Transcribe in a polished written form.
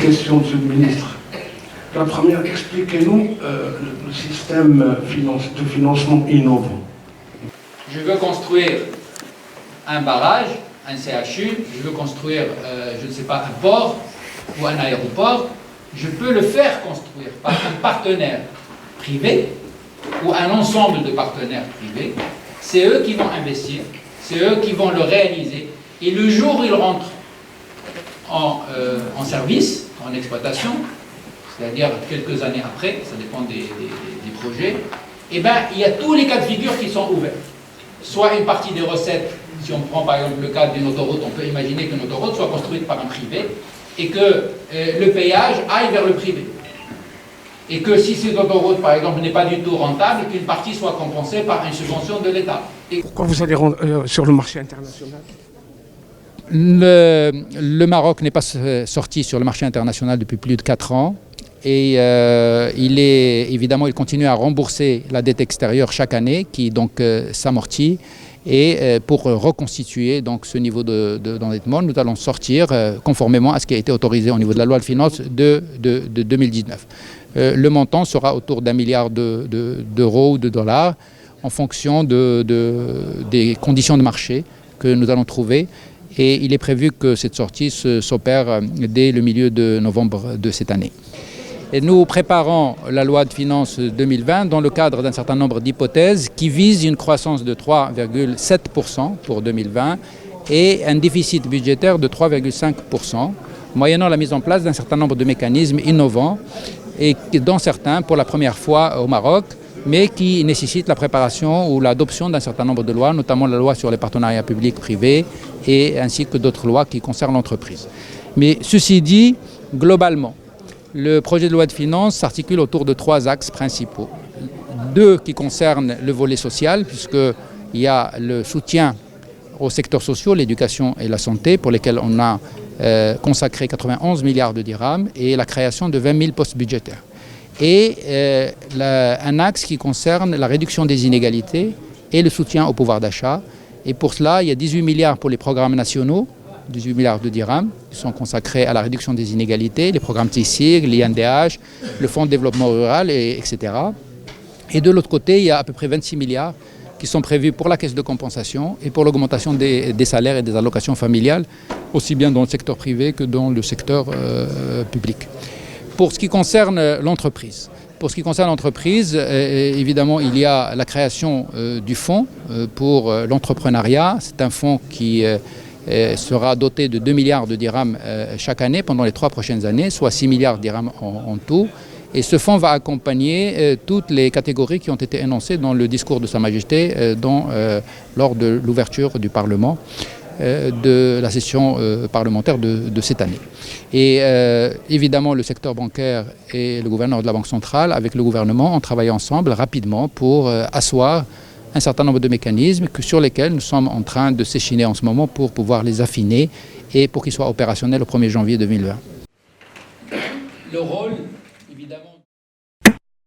Question, Monsieur le Ministre. La première, expliquez-nous le système de financement innovant. Je veux construire un barrage, un CHU, je veux construire, je ne sais pas, un port ou un aéroport. Je peux le faire construire par un partenaire privé ou un ensemble de partenaires privés. C'est eux qui vont investir, c'est eux qui vont le réaliser. Et le jour où ils rentrent en service, en exploitation, c'est-à-dire quelques années après, ça dépend des projets, eh ben, il y a tous les cas de figure qui sont ouverts. Soit une partie des recettes, si on prend par exemple le cas d'une autoroute, on peut imaginer qu'une autoroute soit construite par un privé et que le payage aille vers le privé. Et que si cette autoroute, par exemple, n'est pas du tout rentable, qu'une partie soit compensée par une subvention de l'État. Pourquoi vous allez sur le marché international ? Le Maroc n'est pas sorti sur le marché international depuis plus de 4 ans. Et il continue à rembourser la dette extérieure chaque année, qui donc s'amortit. Et pour reconstituer donc ce niveau d'endettement, nous allons sortir conformément à ce qui a été autorisé au niveau de la loi de finances de 2019. Le montant sera autour d'1 milliard d'euros ou de dollars en fonction des conditions de marché que nous allons trouver. Et il est prévu que cette sortie s'opère dès le milieu de novembre de cette année. Et nous préparons la loi de finances 2020 dans le cadre d'un certain nombre d'hypothèses qui visent une croissance de 3,7% pour 2020 et un déficit budgétaire de 3,5%, moyennant la mise en place d'un certain nombre de mécanismes innovants et dont certains pour la première fois au Maroc, mais qui nécessitent la préparation ou l'adoption d'un certain nombre de lois, notamment la loi sur les partenariats publics-privés et ainsi que d'autres lois qui concernent l'entreprise. Mais ceci dit, globalement, le projet de loi de finances s'articule autour de 3 axes principaux. 2 qui concernent le volet social, puisqu'il y a le soutien aux secteurs sociaux, l'éducation et la santé, pour lesquels on a consacré 91 milliards de dirhams et la création de 20 000 postes budgétaires. Et un axe qui concerne la réduction des inégalités et le soutien au pouvoir d'achat. Et pour cela, il y a 18 milliards pour les programmes nationaux, 18 milliards de dirhams qui sont consacrés à la réduction des inégalités, les programmes TICIG, l'INDH, le Fonds de développement rural, etc. Et de l'autre côté, il y a à peu près 26 milliards qui sont prévus pour la caisse de compensation et pour l'augmentation des salaires et des allocations familiales, aussi bien dans le secteur privé que dans le secteur public. Pour ce qui concerne l'entreprise, évidemment, il y a la création du fonds pour l'entrepreneuriat. C'est un fonds qui sera doté de 2 milliards de dirhams chaque année pendant les 3 prochaines années, soit 6 milliards de dirhams en tout. Et ce fonds va accompagner toutes les catégories qui ont été énoncées dans le discours de Sa Majesté lors de l'ouverture du Parlement, de la session parlementaire de cette année. Et évidemment, le secteur bancaire et le gouverneur de la Banque centrale, avec le gouvernement, ont travaillé ensemble rapidement pour asseoir un certain nombre de mécanismes sur lesquels nous sommes en train de s'échiner en ce moment pour pouvoir les affiner et pour qu'ils soient opérationnels au 1er janvier 2020. Le rôle